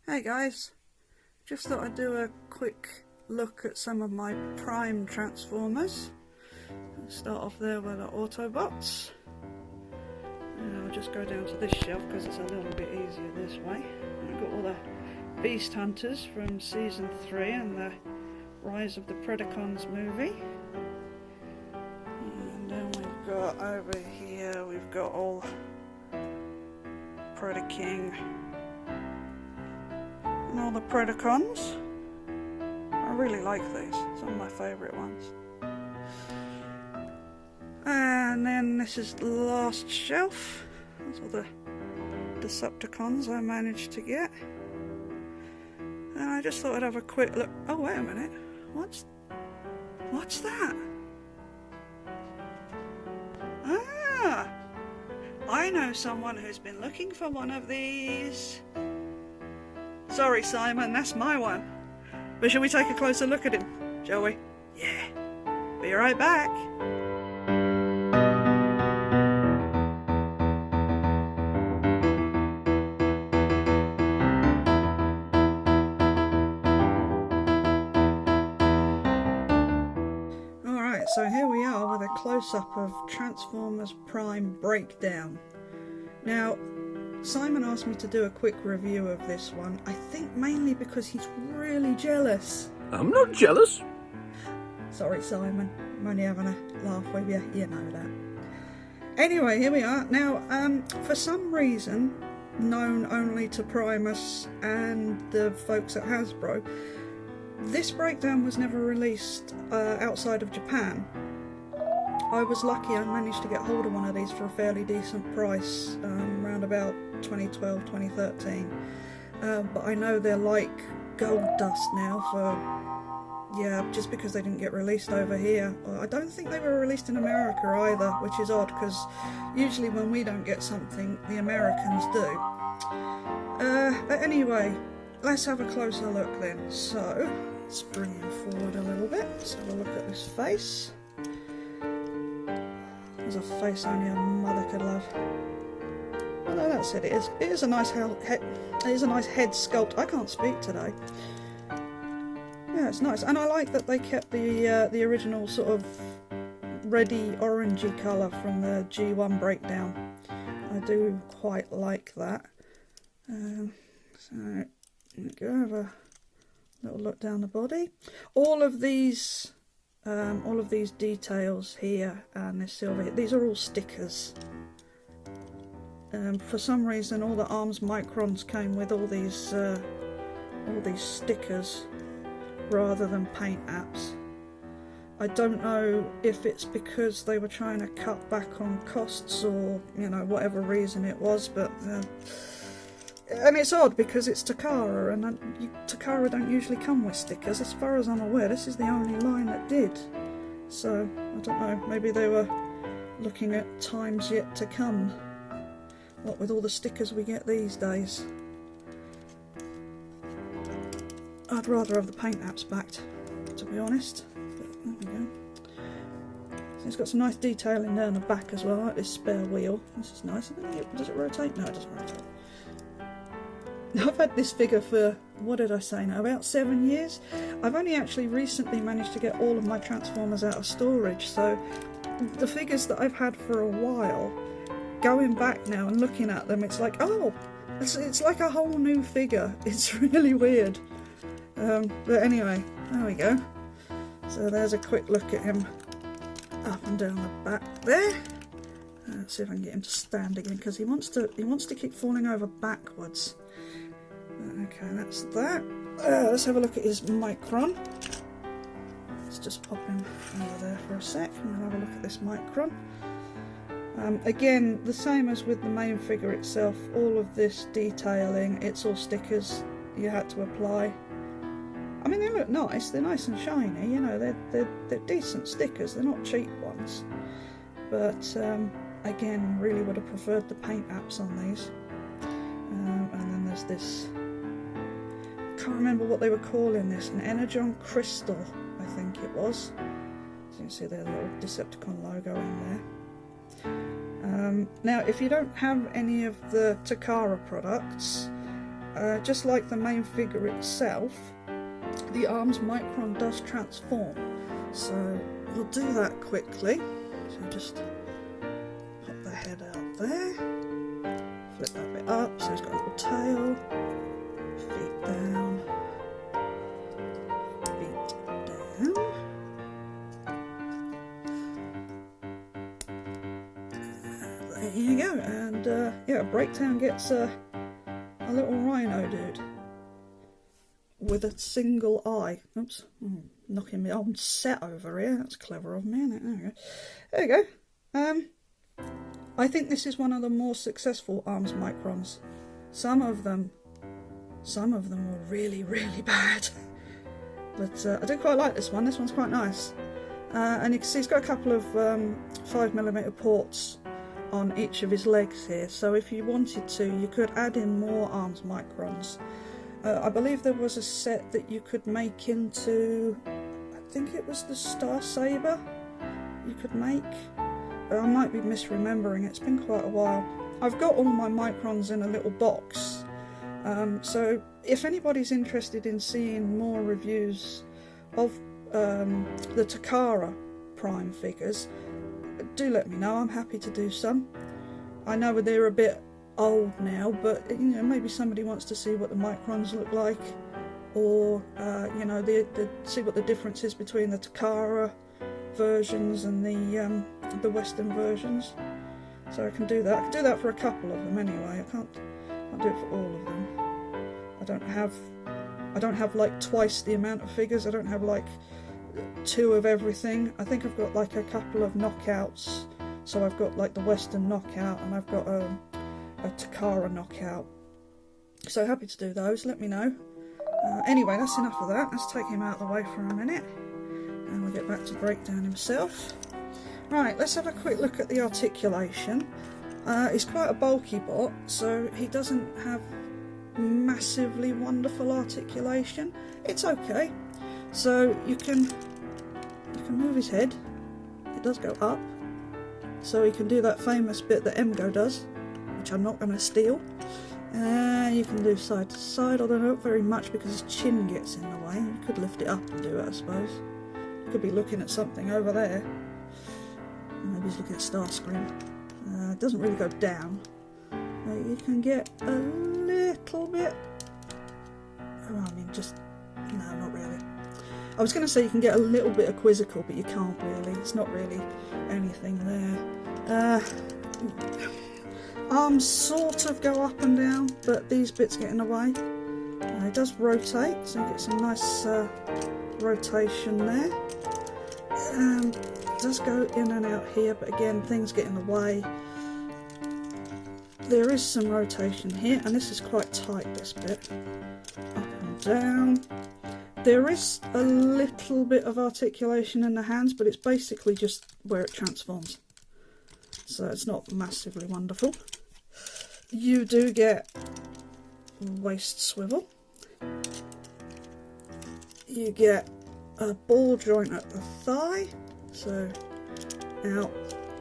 Hey guys, just thought I'd do a quick look at some of my Prime Transformers. I'll start off there with the Autobots. And I'll just go down to this shelf because it's a little bit easier this way. And I've got all the Beast Hunters from Season 3 and the Rise of the Predacons movie. And then we've got over here, we've got all Predaking and all the Predacons. I really like these, some of my favourite ones. And then this is the last shelf. That's all the Decepticons I managed to get. And I just thought I'd have a quick look. Oh, wait a minute. What's that? Ah! I know someone who's been looking for one of these. Sorry, Simon, that's my one. But shall we take a closer look at him, shall we? Yeah. Be right back. Alright, so here we are with a close-up of Transformers Prime Breakdown. Now, Simon asked me to do a quick review of this one, I think mainly because he's really jealous. I'm not jealous. Sorry, Simon, I'm only having a laugh with you, you know that. Anyway, here we are. Now, for some reason, known only to Primus and the folks at Hasbro, this breakdown was never released outside of Japan. I was lucky I managed to get hold of one of these for a fairly decent price around about 2012, 2013. But I know they're like gold dust now for, yeah, just because they didn't get released over here. I don't think they were released in America either, which is odd because usually when we don't get something, the Americans do. But anyway, let's have a closer look then. So, let's bring him forward a little bit. Let's have a look at this face. There's a face only a mother could love. Oh no, that's it. It is a nice head. It is a nice head sculpt. I can't speak today. Yeah, it's nice, and I like that they kept the original sort of reddy orangey colour from the G1 breakdown. I do quite like that. So there we go. Have a little look down the body. All of these details here and this silver, these are all stickers. For some reason, all the arms microns came with all these stickers rather than paint apps. I don't know if it's because they were trying to cut back on costs or, you know, whatever reason it was, but and it's odd because it's Takara, and Takara don't usually come with stickers. As far as I'm aware, this is the only line that did. So, I don't know, maybe they were looking at times yet to come. What with all the stickers we get these days. I'd rather have the paint apps backed, to be honest. But there we go. So it's got some nice detailing there on the back as well, like this spare wheel. This is nice. Does it rotate? No, it doesn't rotate. I've had this figure for, what did I say now, about 7 years. I've only actually recently managed to get all of my Transformers out of storage, so the figures that I've had for a while, going back now and looking at them, it's like, oh, it's like a whole new figure. It's really weird. But anyway, there we go. So there's a quick look at him up and down the back there. Let's see if I can get him to stand again, because he wants to keep falling over backwards. Okay, that's that. Let's have a look at his micron. Let's just pop him over there for a sec and we'll have a look at this micron. Again, the same as with the main figure itself, all of this detailing, it's all stickers you had to apply. I mean, they look nice, they're nice and shiny, you know, they're decent stickers, they're not cheap ones. But again, really would have preferred the paint apps on these. And then there's this, I can't remember what they were calling this, an Energon Crystal, I think it was. So you can see there's a little Decepticon logo in there. Now, if you don't have any of the Takara products, just like the main figure itself, the arms micron does transform. So we'll do that quickly. So just pop the head out there, flip that bit up so it's got a little tail, feet down, there you go. And yeah, Breakdown gets a little rhino dude with a single eye. Oops, knocking me old set over here. That's clever of me, isn't it? There you go. There you go. I think this is one of the more successful arms microns. Some of them were really, really bad. But I do quite like this one. This one's quite nice. And you can see he's got a couple of 5mm ports on each of his legs here. So if you wanted to, you could add in more arms microns. I believe there was a set that you could make into, I think it was the Star Saber you could make. But I might be misremembering, it's been quite a while. I've got all my microns in a little box. So if anybody's interested in seeing more reviews of the Takara Prime figures, do let me know. I'm happy to do some. I know they're a bit old now, but you know, maybe somebody wants to see what the microns look like, or you know, see what the difference is between the Takara versions and the Western versions. So I can do that. I can do that for a couple of them anyway. I can't do it for all of them. I don't have like twice the amount of figures. I don't have like 2 of everything. I think I've got like a couple of knockouts. So I've got like the Western knockout, and I've got a Takara knockout. So happy to do those. Let me know. Anyway, that's enough of that. Let's take him out of the way for a minute, and we'll get back to Breakdown himself. Right, let's have a quick look at the articulation. He's quite a bulky bot, so he doesn't have massively wonderful articulation. It's okay. So you can move his head. It does go up, so he can do that famous bit that Emgo does, which I'm not going to steal. You can do side to side, although not very much because his chin gets in the way. You could lift it up and do it, I suppose. You could be looking at something over there. Maybe he's looking at Starscream. It doesn't really go down. You can get a little bit... Oh, I mean, just... No, not really. I was going to say you can get a little bit of quizzical, but you can't really. It's not really anything there. Arms sort of go up and down, but these bits get in the way. It does rotate, so you get some nice rotation there. It does go in and out here, but again, things get in the way. There is some rotation here, and this is quite tight, this bit. Up and down. There is a little bit of articulation in the hands, but it's basically just where it transforms. So it's not massively wonderful. You do get waist swivel. You get a ball joint at the thigh. So out,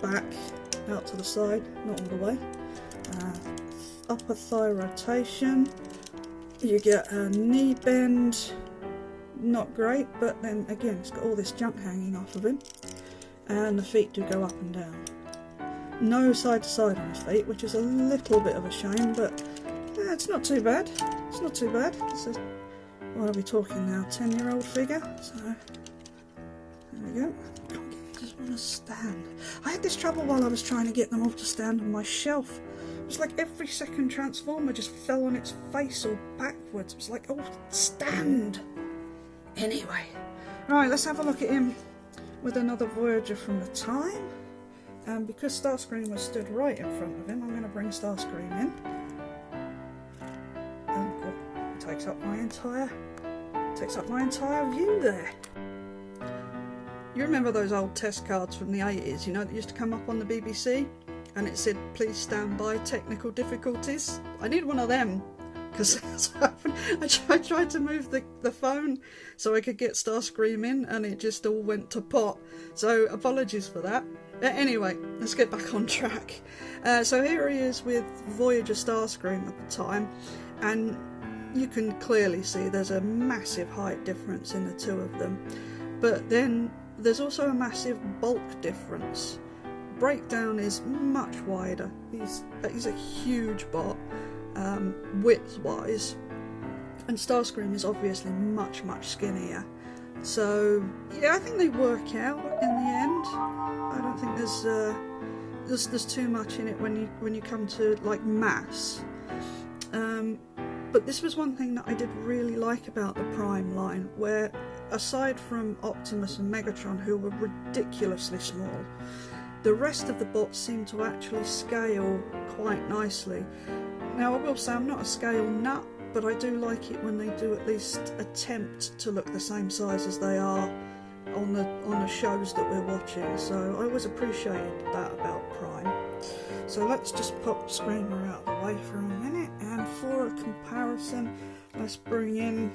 back, out to the side, not all the way. Upper thigh rotation. You get a knee bend. Not great, but then again, it's got all this junk hanging off of him. And the feet do go up and down. No side to side on his feet, which is a little bit of a shame, but it's not too bad. It's not too bad. It's a, what are we talking now? 10-year-old figure. So there we go. I just want to stand. I had this trouble while I was trying to get them all to stand on my shelf. It was like every second transformer just fell on its face or backwards. It was like, oh, stand. Anyway, right, let's have a look at him with another Voyager from the time. And because Starscream was stood right in front of him, I'm going to bring Starscream in. And it takes up my entire view there. You remember those old test cards from the 80s, you know, that used to come up on the BBC? And it said, please stand by, technical difficulties. I need one of them. Because I tried to move the phone so I could get Starscream in, and it just all went to pot. So apologies for that. Anyway, let's get back on track. So here he is with Voyager Starscream at the time, and you can clearly see there's a massive height difference in the two of them, but then there's also a massive bulk difference. Breakdown is much wider. He's a huge bot, width wise, and Starscream is obviously much skinnier. So yeah, I think they work out in the end. I don't think there's too much in it when you come to like mass. But this was one thing that I did really like about the Prime line, where aside from Optimus and Megatron, who were ridiculously small, the rest of the bots seem to actually scale quite nicely. Now I will say I'm not a scale nut, but I do like it when they do at least attempt to look the same size as they are on the shows that we're watching. So I always appreciated that about Prime. So let's just pop Screamer out of the way for a minute, and for a comparison, let's bring in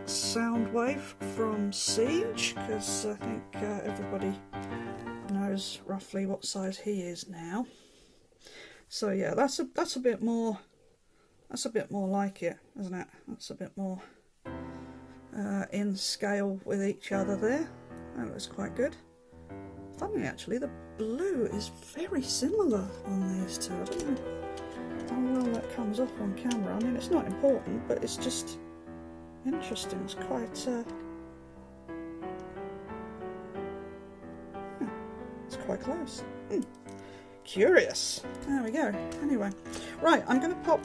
Soundwave from Siege, because I think everybody knows roughly what size he is now. So yeah, that's a bit more like it, isn't it? That's a bit more in scale with each other there. That looks quite good. Funny actually, the blue is very similar on these two. I don't know how well that comes off on camera. I mean, it's not important, but it's just interesting. It's quite it's quite close. Curious. There we go. Anyway, right, I'm going to pop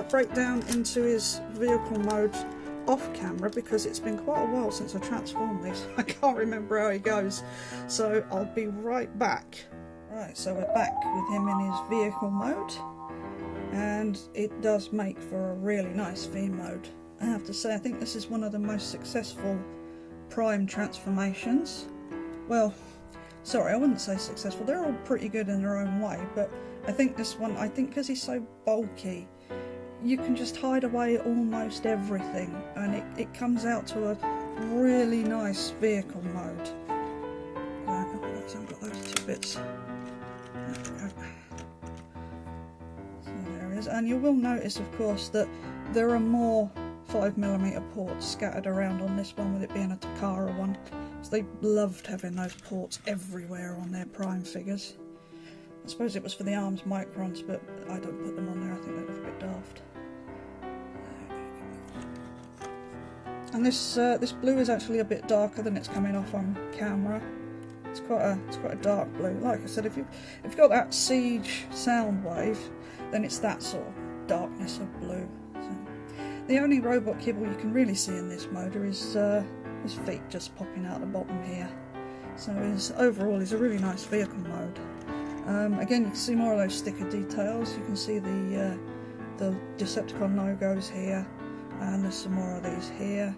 Breakdown into his vehicle mode off camera, because it's been quite a while since I transformed this. I can't remember how he goes, so I'll be right back. Right, so we're back with him in his vehicle mode, and it does make for a really nice V mode. I have to say, I think this is one of the most successful Prime transformations. Well, sorry, I wouldn't say successful. They're all pretty good in their own way, but I think this one, because he's so bulky, you can just hide away almost everything, and it comes out to a really nice vehicle mode. Right, I've got those two bits. There we go. So there it is, and you will notice, of course, that there are more 5mm ports scattered around on this one, with it being a Takara one. So they loved having those ports everywhere on their Prime figures. I suppose it was for the arms microns, but I don't put them on there. I think they look a bit daft. And this blue is actually a bit darker than it's coming off on camera. It's quite a dark blue. Like I said, if you've got that Siege Soundwave, then it's that sort of darkness of blue. So, the only robot kibble you can really see in this motor is his feet just popping out the bottom here. So overall is a really nice vehicle mode. Again, you can see more of those sticker details. You can see the Decepticon logos here, and there's some more of these here.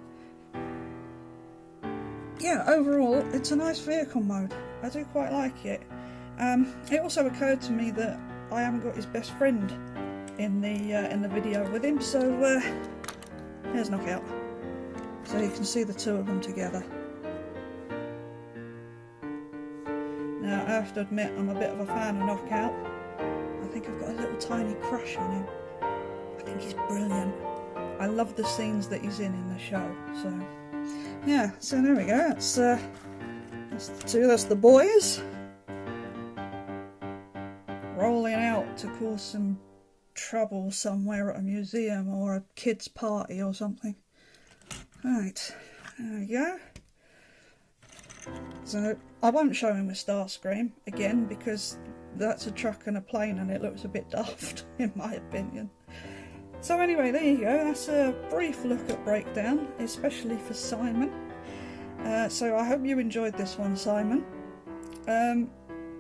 Yeah, overall it's a nice vehicle mode. I do quite like it. It also occurred to me that I haven't got his best friend in the video with him, so here's Knockout. So you can see the two of them together. Now I have to admit, I'm a bit of a fan of Knockout. I think I've got a little tiny crush on him. I think he's brilliant. I love the scenes that he's in the show. So yeah, so there we go. That's the two. That's the boys rolling out to cause some trouble somewhere at a museum or a kids' party or something. Right, there we go. So I won't show him with Starscream again, because that's a truck and a plane and it looks a bit daft in my opinion. So anyway, there you go. That's a brief look at Breakdown, especially for Simon. So I hope you enjoyed this one, Simon.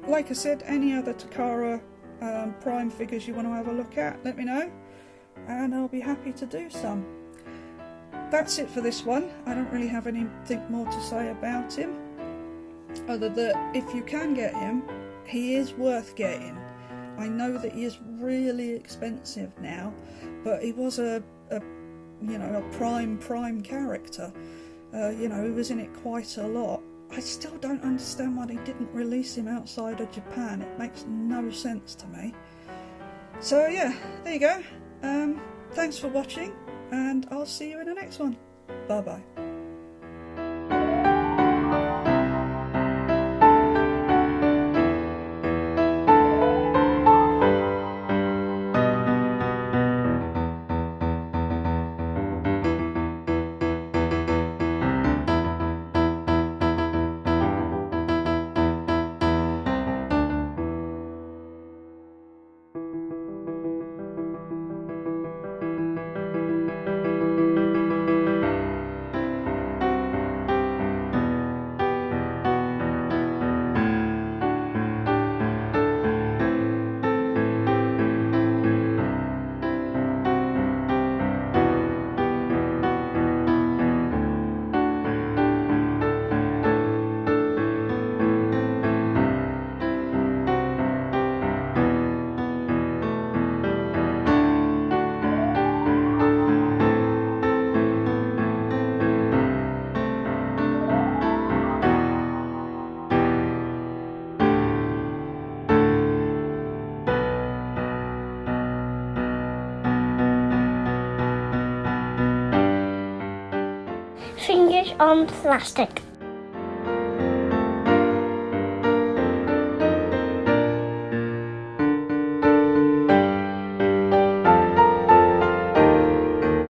Like I said, any other Takara Prime figures you want to have a look at, let me know, and I'll be happy to do some. That's it for this one. I don't really have anything more to say about him, other than if you can get him, he is worth getting. I know that he is really expensive now, but he was a prime character. He was in it quite a lot. I still don't understand why they didn't release him outside of Japan. It makes no sense to me. So yeah, there you go. Thanks for watching. and I'll see you in the next one. Bye bye. Fingers on plastic.